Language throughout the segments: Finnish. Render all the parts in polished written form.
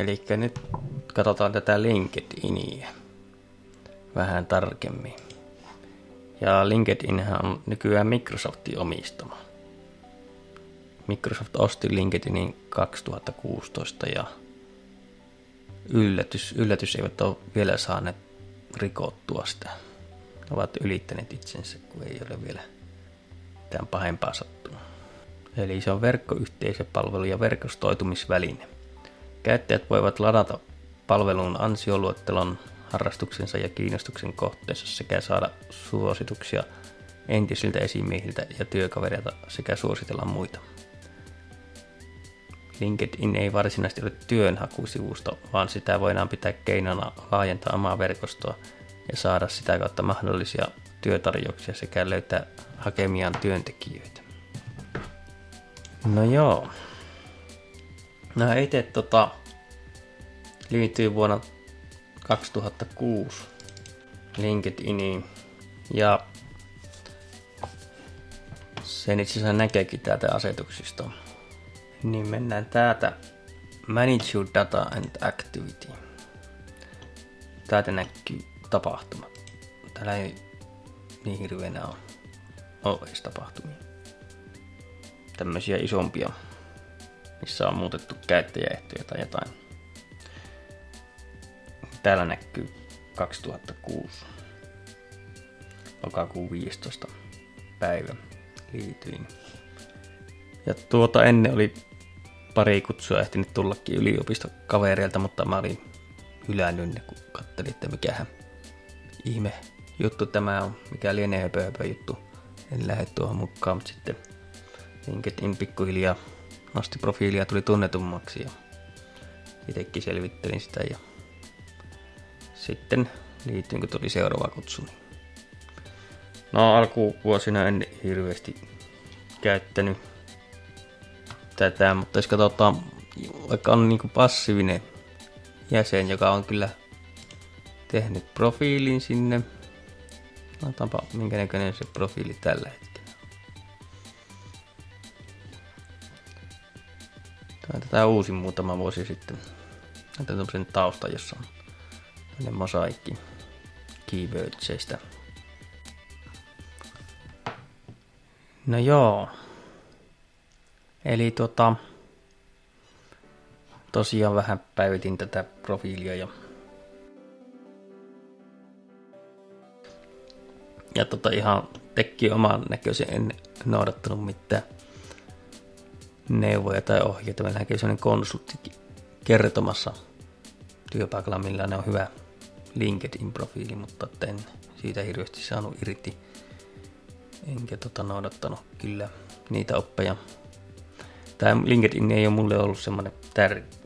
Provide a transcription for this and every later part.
Eli nyt katsotaan tätä LinkedInia vähän tarkemmin. Ja LinkedInhän on nykyään Microsoftin omistama. Microsoft osti LinkedInin 2016 ja yllätys eivät ole vielä saaneet rikottua sitä. Ovat ylittäneet itsensä, kun ei ole vielä mitään pahempaa sattunut. Eli se on verkkoyhteisöpalvelu ja verkostoitumisväline. Käyttäjät voivat ladata palvelun ansioluettelon harrastuksensa ja kiinnostuksen kohteessa sekä saada suosituksia entisiltä esimiehiltä ja työkavereilta sekä suositella muita. LinkedIn ei varsinaisesti ole työnhakusivusto, vaan sitä voidaan pitää keinona laajentaa omaa verkostoa ja saada sitä kautta mahdollisia työtarjouksia sekä löytää hakemiaan työntekijöitä. No joo. No itse liityin vuonna 2006 LinkedIniin ja sen itse asiassa näkeekin täältä asetuksista. Niin mennään täältä Manage your data and activity. Täältä näkyy tapahtumat. Täällä ei niin hirveänä ole edes tapahtumia. Tämmöisiä isompia, missä on muutettu käyttäjäehtoja tai jotain. Täällä näkyy 2006. Lokakuun 15. päivä liityin. Ja ennen oli pari kutsua ehtinyt tullakin yliopistokavereilta, mutta mä olin hylännyt ne, kun katselin, että mikähän ihme juttu tämä on, mikä lienee höpö juttu. En lähde tuohon mukaan, mutta sitten LinkedIn pikkuhiljaa nosti profiilia, tuli tunnetummaksi ja itsekin selvittelin sitä ja sitten liityin, kun tuli seuraava kutsu. No alkuvuosina en hirveästi käyttänyt tätä, mutta jos katsotaan, vaikka on niinku passiivinen jäsen, joka on kyllä tehnyt profiilin sinne. Otaanpa minkä näköinen se profiili tällä hetkellä. Tätä uusin muutama vuosi sitten. Tätä tämmöisen tausta, jossa on tämmöinen mosaikki keywordsista. No joo. Eli tosiaan vähän päivitin tätä profiilia ja ihan teki oman näköisen, en noudattanut mitään neuvoja tai ohjeita. Meillä näkyy sellainen konsultti kertomassa työpaikalla, millä ne on hyvä LinkedIn-profiili, mutta en siitä hirveästi saanut irti. Enkä noudattanut kyllä niitä oppeja. Tämä LinkedIn ei ole mulle ollut semmoinen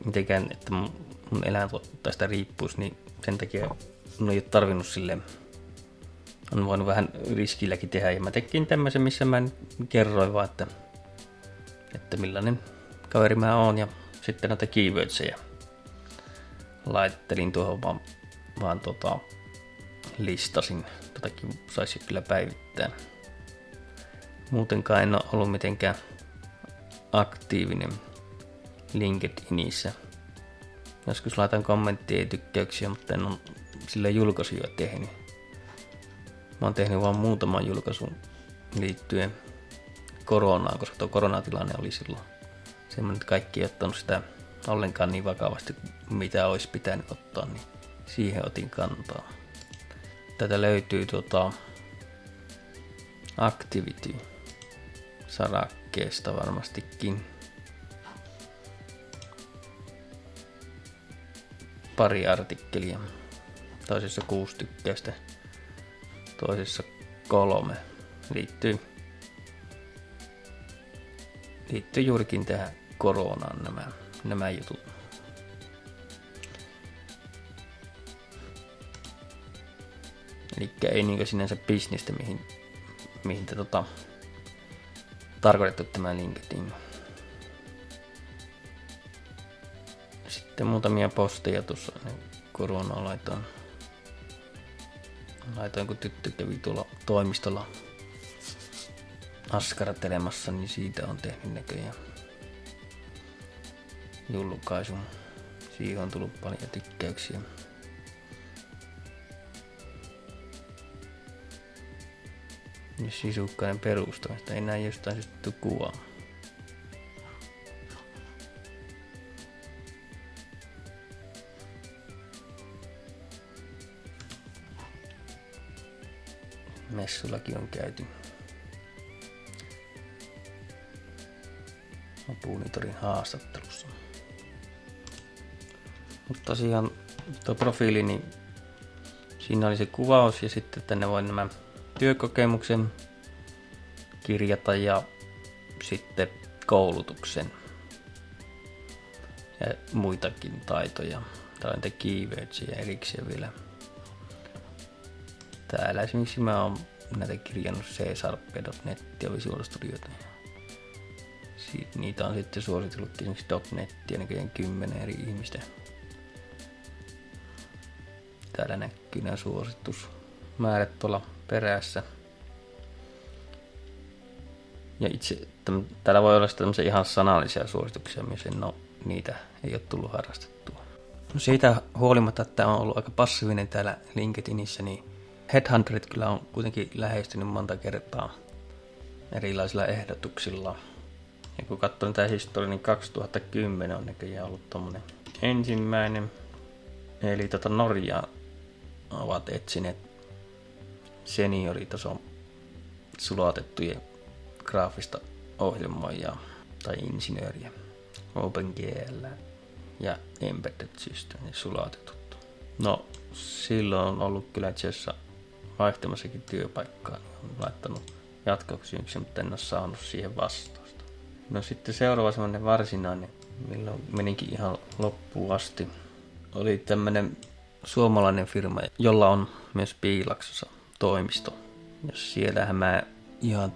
mitenkään, että mun elämäntuotteesta riippuisi, niin sen takia mun ei ole tarvinnut silleen. On voinut vähän riskilläkin tehdä ja mä tekin tämmöisen, missä mä kerroin vaan, että millainen kaveri mä oon ja sitten näitä keywordseja laittelin tuohon vaan listasin. Totakin saisi kyllä päivittää. Muutenkaan en ole ollut mitenkään aktiivinen LinkedInissä. Joskus laitan kommentteja ja tykkäyksiä, mutta en ole sillä julkaisuja tehnyt. Mä oon tehnyt vaan muutaman julkaisun liittyen koronaan, koska tuo koronatilanne oli silloin semmoinen, että kaikki ei ottanut sitä ollenkaan niin vakavasti kuin mitä olisi pitänyt ottaa, niin siihen otin kantaa. Tätä löytyy Activity-sarakkeesta varmastikin. Pari artikkelia. Toisessa 6 tykkäystä. Toisessa 3. Liittyy juurikin tähän koronaan nämä jutut. Elikkä ei niinkö sinänsä bisnestä, mihin tarkoitettu tämä LinkedIn. Sitten muutamia posteja tuossa koronaa laitoin, kun tyttö kävi tuolla toimistolla askartelemassa, niin siitä on tehnyt näköjään julkaisun. Siihen on tullut paljon tykkäyksiä. Ja sisukkainen perustamista, ei näin jostain syystä kuvaa. Messullakin on käyty. Apunitorin haastattelussa. Mutta tosiaan tuo profiili, niin siinä oli se kuvaus ja sitten tänne voi nämä työkokemuksen kirjata ja sitten koulutuksen ja muitakin taitoja. Täällä on keywords ja erikseen vielä. Täällä esimerkiksi mä oon näitä kirjannut C-Sharp.net ja Visual Studiota. Niitä on sitten suositellut esimerkiksi .nettiä näköjään 10 eri ihmistä. Täällä näkyy nämä suositusmäärät tuolla perässä. Ja itse, täällä voi olla tämmöisiä ihan sanallisia suosituksia, myös niitä ei ole tullut harrastettua. No siitä huolimatta, että tämä on ollut aika passiivinen täällä LinkedInissä, niin Headhunterit kyllä on kuitenkin lähestynyt monta kertaa erilaisilla ehdotuksilla. Ja kun katson tämä historia, niin 2010 on näköjään ollut tommonen ensimmäinen. Eli Norjaa ovat etsineet senioritason sulatettujen graafista ohjelmoijaa tai insinööriä, OpenGL ja Embedded System sulatetut. No silloin on ollut kyllä itse asiassa vaihtamassakin työpaikkaa, niin on laittanut jatkokysymyksen, mutta en ole saanut siihen vastausta. No sitten seuraava semmoinen varsinainen, milloin menikin ihan loppuun asti, oli tämmönen suomalainen firma, jolla on myös Piilaksossa toimisto. Ja siellähän mä ihan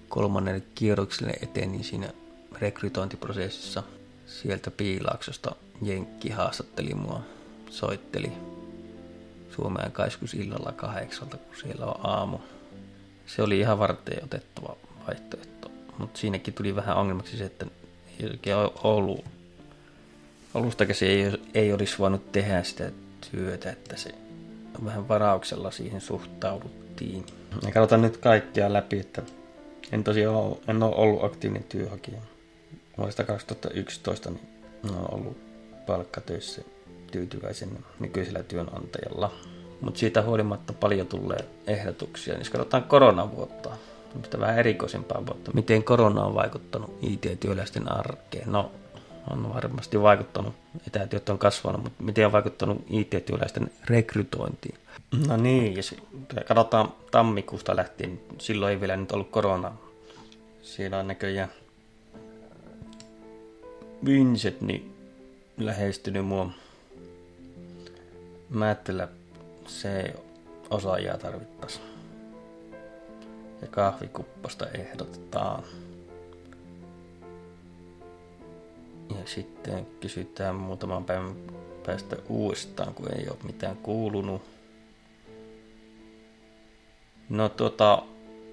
kolmannelle kierrokselle etenin siinä rekrytointiprosessissa. Sieltä Piilaksosta Jenkki haastatteli mua, soitteli Suomeen kaiskus illalla 8, kun siellä on aamu. Se oli ihan varten otettava vaihtoehto, mutta siinäkin tuli vähän ongelmaksi se, että ei oikein ollut. Alusta käsin ei olisi voinut tehdä sitä työtä, että se vähän varauksella siihen suhtauduttiin. Ja katsotaan nyt kaikkia läpi, että en ole ollut aktiivinen työhakija. Vuodesta 2011 niin olen ollut palkkatöissä tyytyväisen nykyisellä työnantajalla. Mutta siitä huolimatta paljon tulee ehdotuksia. Niin jos katsotaan koronavuotta, vähän erikoisempaa vuotta. Miten korona on vaikuttanut IT-työläisten arkeen? No, on varmasti vaikuttanut. Etätyöt on kasvanut, mutta miten on vaikuttanut IT-työläisten rekrytointiin? No niin, jos katsotaan tammikuusta lähtien, silloin ei vielä nyt ollut korona. Siellä on näköjään Vincent niin lähestynyt mua. Mä ajattelen, se osaajaa tarvittaisiin. Ja kahvikuppasta ehdotetaan. Ja sitten kysytään muutaman päivän päästä uudestaan, kun ei ole mitään kuulunut. No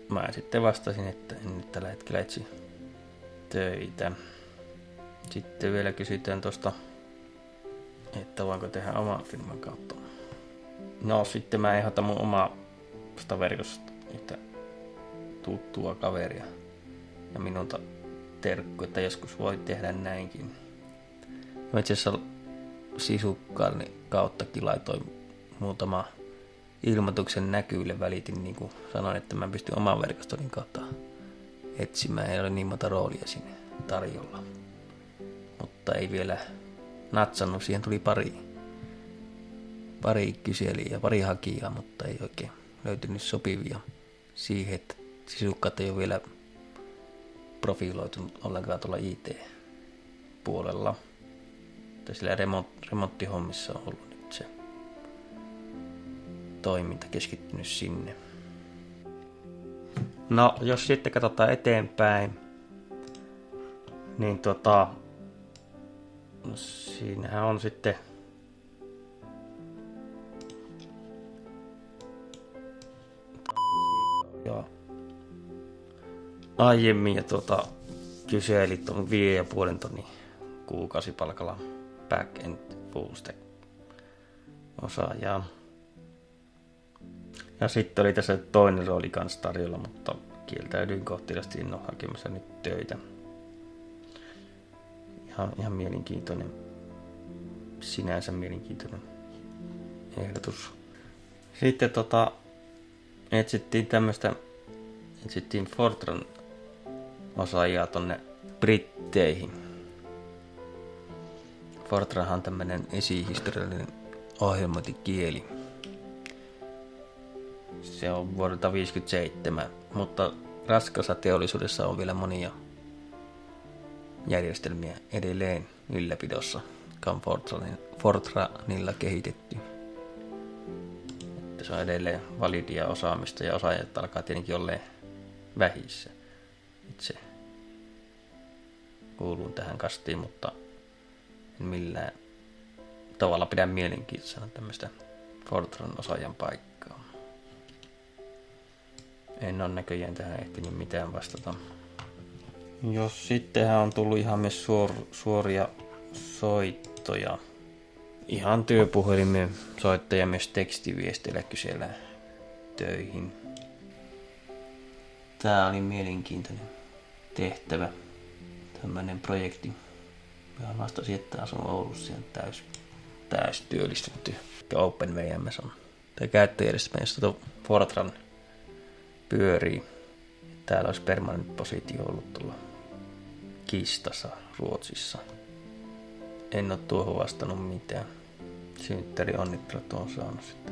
mä sitten vastasin, että en nyt tällä hetkellä etsi töitä. Sitten vielä kysytään tosta, että voinko tehdä oman firman kautta. No sitten mä ehdotan mun omasta verkosta yhtä tuttua kaveria ja minulta terkku, että joskus voi tehdä näinkin. Mä itse asiassa sisukkaan kauttakin laitoin muutama ilmoituksen näkyville, välitin niin kuin sanoin, että mä pystyn oman verkostoni kautta etsimään, ei ole niin monta roolia sinne tarjolla. Mutta ei vielä natsannut, siihen tuli pari kyselijää ja pari hakijaa, mutta ei oikein löytynyt sopivia siihen, että sisukkaat ei ole vielä profiloitunut ollenkaan tuolla IT-puolella. Sillä remonttihommissa on ollut nyt se toiminta keskittynyt sinne. No, jos sitten katsotaan eteenpäin, niin no siinähän on sitten ja aiemmin ja kyselit on 5,5 tonnin kuukausipalkalla back-end full stack osaajaa. Ja sitten oli tässä toinen rooli kanssa tarjolla, mutta kieltäydyin kohteliaasti, en ole hakemassa nyt töitä. Ihan mielenkiintoinen, sinänsä mielenkiintoinen ehdotus. Sitten etsittiin Fortran osaajaa tonne Britteihin. Fortran on tämmönen esihistoriallinen ohjelmointikieli. Se on vuodelta 1957, mutta raskaassa teollisuudessa on vielä monia järjestelmiä edelleen ylläpidossa, joka on Fortranilla kehitetty. Että se on edelleen validia osaamista ja osaajat alkaa tietenkin olleen vähissä. Itse kuulun tähän kastiin, mutta en millään tavalla pidä mielenkiintoisena tämmöistä Fortran osaajan paikkaa. En ole näköjään tähän ehtinyt mitään vastata. Jos sittenhän on tullut ihan myös suoria soittoja. Ihan työpuhelimien soittajia myös tekstiviesteillä kysellään töihin. Tää oli mielenkiintoinen tehtävä. Tämmönen projekti. Ja vastasin, että asun Oulussa ja täys työllistetty. OpenVMS on tämä käyttöjärjestelmä, josta Fortran pyörii. Täällä olisi permanent positio ollut tuolla Kistassa Ruotsissa. En ole tuohon vastannut mitään. Synttäri onnittelut on saanut sitä.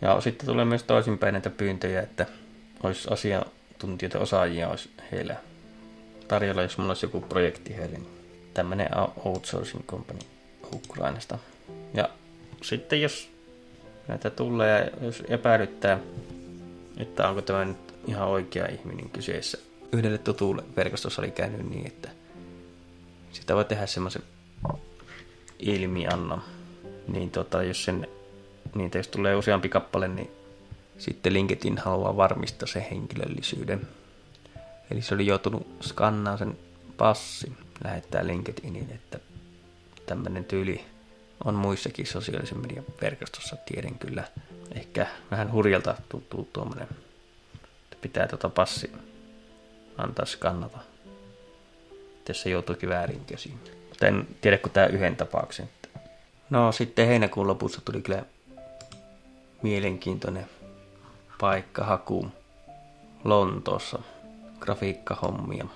Ja sitten tulee myös toisinpäin näitä pyyntöjä, että olisi asiantuntijoita, osaajia olisi heillä tarjolla, jos mulla olisi joku projekti heille. Tämmönen outsourcing company Ukrainasta. Ja sitten jos näitä tulee ja jos epäilyttää, että onko tämä nyt ihan oikea ihminen kyseessä. Yhdelle tutulle verkostossa oli käynyt niin, että sitä voi tehdä semmoisen ilmiannon. Niin jos tulee useampi kappale, niin sitten LinkedIn haluaa varmistaa sen henkilöllisyyden. Eli se oli joutunut skannaamaan sen passin, lähettää LinkedIniin, että tämmöinen tyyli on muissakin sosiaalisen median verkostossa. Tiedän kyllä, ehkä vähän hurjalta tuntuu tuommoinen, että pitää passi antaa skannata. Tässä joutuikin väärin käsiin. Mutta en tiedä kuin tämä yhden tapauksen. No sitten heinäkuun lopussa tuli kyllä mielenkiintoinen paikkahaku Lontoossa. Grafiikkahommia.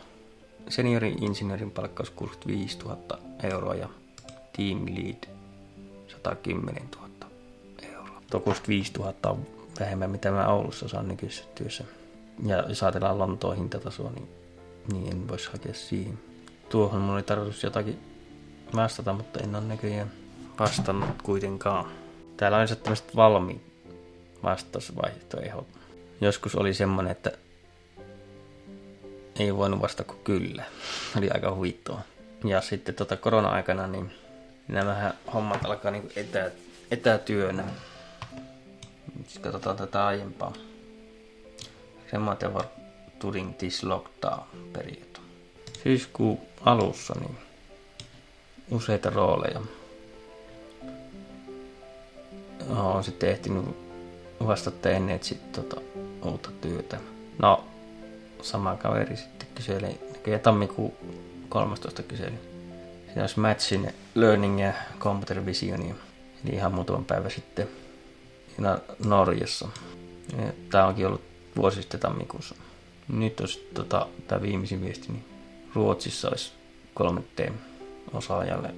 Seniorin-insinöörin palkkaus 65 000 euroa ja team lead 110 000 euroa. Tuo 65 000 on vähemmän mitä mä Oulussa saan nykyisessä työssä. Ja jos ajatellaan Lontoon hintatasoa, niin en voisi hakea siihen. Tuohon mulla oli tarkoitus jotakin vastata, mutta en ole näköjään vastannut kuitenkaan. Täällä on tämmöiset valmiit vastausvaihtoehdot. Joskus oli semmonen, että ei voinut vastata kuin kyllä. Oli aika huvittua. Ja sitten korona-aikana niin nämä hommat alkaa niinku etätyönä. Nyt katsotaan tätä aiempaa. Remote work during this lockdown period. Syyskuun alussa niin useita rooleja. Olen sitten ehtinyt vastata ennen uutta työtä. No, sama kaveri sitten kyseli, näköjään tammikuun 13 kyseli. Siinä olisi Machine Learning ja Computer Visionia, eli ihan muutaman päivän sitten Norjassa. Tämä onkin ollut vuosi sitten tammikuussa. Nyt olisi tämä viimeisin viesti, niin Ruotsissa olisi 3D-osaajalle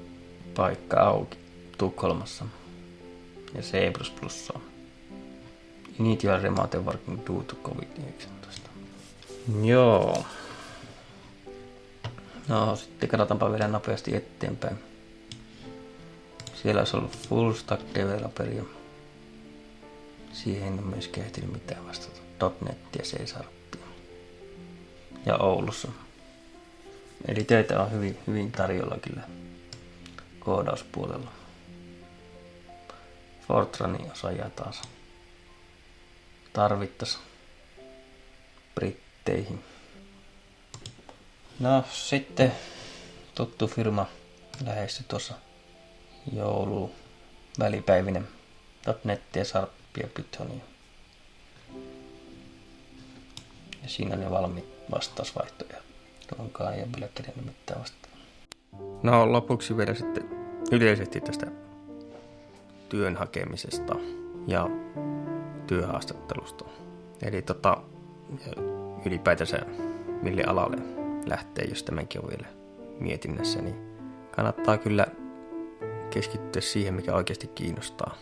paikka auki Tukholmassa ja C++. Initial remote working due to COVID-19. Joo. No sitten katsotaanpa vielä nopeasti eteenpäin. Siellä olisi ollut full stack developer ja siihen en ole myöskään ehtinyt mitään vastata. .NET ja C#. Ja Oulussa. Eli töitä on hyvin tarjolla kyllä koodauspuolella. Fortranin osaajaa taas tarvittaisiin Britteihin. No sitten tuttu firma lähestyi tuossa joulu välipäivinen .NET ja Sharpia Pythonia. Ja siinä on jo valmiit vastausvaihtoja. Tuonkaan ei ole vielä kerennyt mitään vastaan. No lopuksi vielä sitten yleisesti tästä työn hakemisesta ja työhaastattelusta. Eli ylipäätänsä mille alalle lähtee, jos tämänkin on vielä mietinnässä, niin kannattaa kyllä keskittyä siihen, mikä oikeasti kiinnostaa.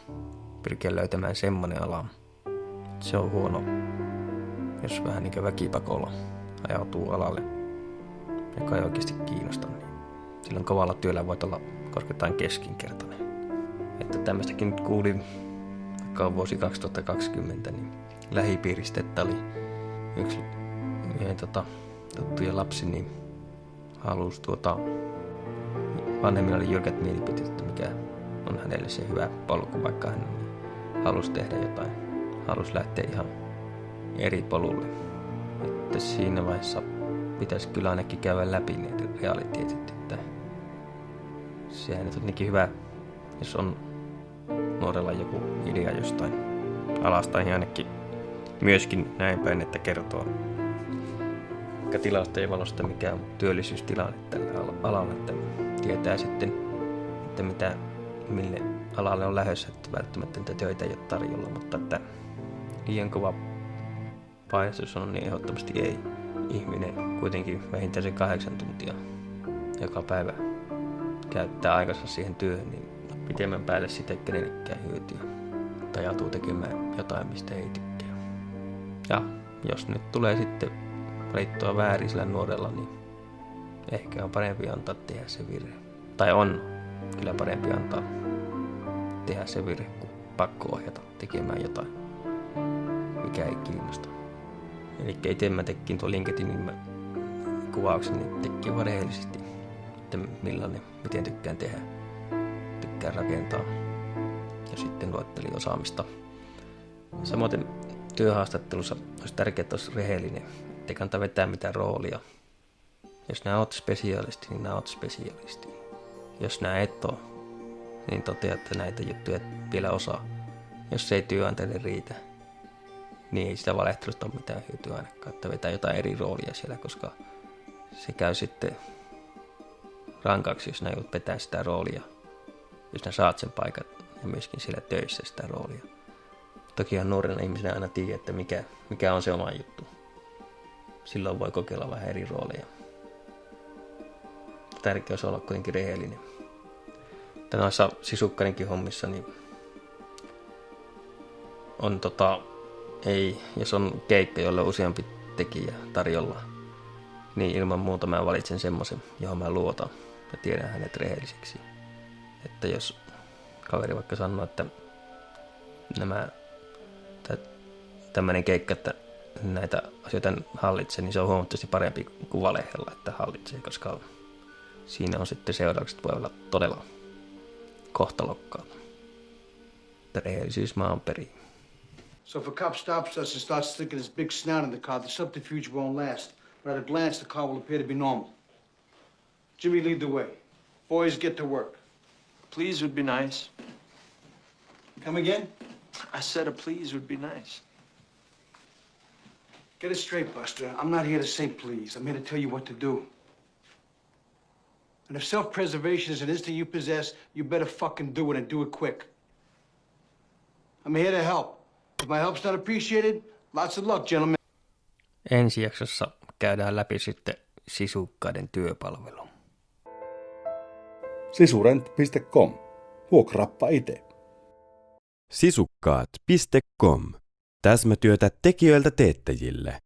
Pyrkiä löytämään semmoinen ala. Se on huono, jos vähän niin kuin väkipakolla ajautuu alalle, joka ei oikeasti kiinnosta. Niin silloin kovalla työllä voit olla korkeintaan keskinkertainen. Että tämmöistäkin nyt kuulin, vaikka on vuosi 2020, niin lähipiiristä, että oli yksi tuttuja lapsi, niin halusi vanhemmilla oli jyrkät mielipiteet, että mikä on hänelle se hyvä polku, vaikka hän halusi tehdä jotain, halusi lähteä ihan eri polulle. Että siinä vaiheessa pitäisi kyllä ainakin käydä läpi ne realiteetit, että sehän on niinkin hyvä, jos on nuorella joku idea jostain alasta, niin ainakin myöskin näin päin, että kertoo vaikka tilastojen valosta mikä on työllisyystilanne tällä alalla, että tietää sitten, että mille alalle on lähdössä, että välttämättä niitä töitä ei ole tarjolla, mutta että liian kova painostus on, niin ehdottomasti ei. Ihminen kuitenkin vähintään se 8 tuntia joka päivä käyttää aikansa siihen työhön, niin pitemmän päälle siitä ei kenellekään hyötyä. Tai joutuu tekemään jotain, mistä ei tykkää. Ja jos nyt tulee sitten valittua väärin sillä nuorella, niin ehkä on parempi antaa tehdä se virhe. Tai on kyllä parempi antaa tehdä se virhe, kuin pakko ohjata tekemään jotain, mikä ei kiinnosta. Eli itse mä tekin tuon LinkedInin kuvauksen, niin tekin vaan rehellisesti, että miten tykkään tehdä, tykkään rakentaa. Ja sitten luettelin osaamista. Samoin työhaastattelussa olisi tärkeää, että olisi rehellinen, ettei kannata vetää mitään roolia. Jos nää oot spesialisti, niin nää oot spesialisti. Jos nää et oo, niin totea, että näitä juttuja et vielä osaa. Jos se ei työnantajalle riitä, niin ei sitä valehtelusta ole mitään hyötyä ainakaan, että vetää jotain eri roolia siellä, koska se käy sitten rankaksi, jos nää joudut vetää sitä roolia, jos nää saat sen paikan ja myöskin siellä töissä sitä roolia. Tokihan nuorena ihmisenä aina tiedä, että mikä on se oma juttu. Silloin voi kokeilla vähän eri rooleja. Tärkeää on olla kuitenkin rehellinen. Mutta noissa sisukkarinkin hommissa, niin on jos on keikka, jolla on useampi tekijä tarjolla, niin ilman muuta mä valitsen semmoisen, johon mä luotan ja tiedän hänet rehelliseksi. Että jos kaveri vaikka sanoo, että tämmöinen keikka, että näitä asioita hallitsee, niin se on huomattavasti parempi kuin valehella, että hallitsee, koska siinä on sitten seuraukset voi olla todella kohtalokkaat. Rehellisyys maan perin. So if a cop stops us and starts sticking his big snout in the car, the subterfuge won't last. But at a glance, the car will appear to be normal. Jimmy, lead the way. Boys, get to work. Please would be nice. Come again? I said a please would be nice. Get it straight, Buster. I'm not here to say please. I'm here to tell you what to do. And if self-preservation is an instinct you possess, you better fucking do it and do it quick. I'm here to help. If my help's not appreciated, lots of luck, gentlemen. Ensi jaksossa käydään läpi sitten sisukkaiden työpalvelu. Sisurent.com. Vuokraappa ite. Sisukkaat.com. Täsmätyötä tekijöiltä teettäjille.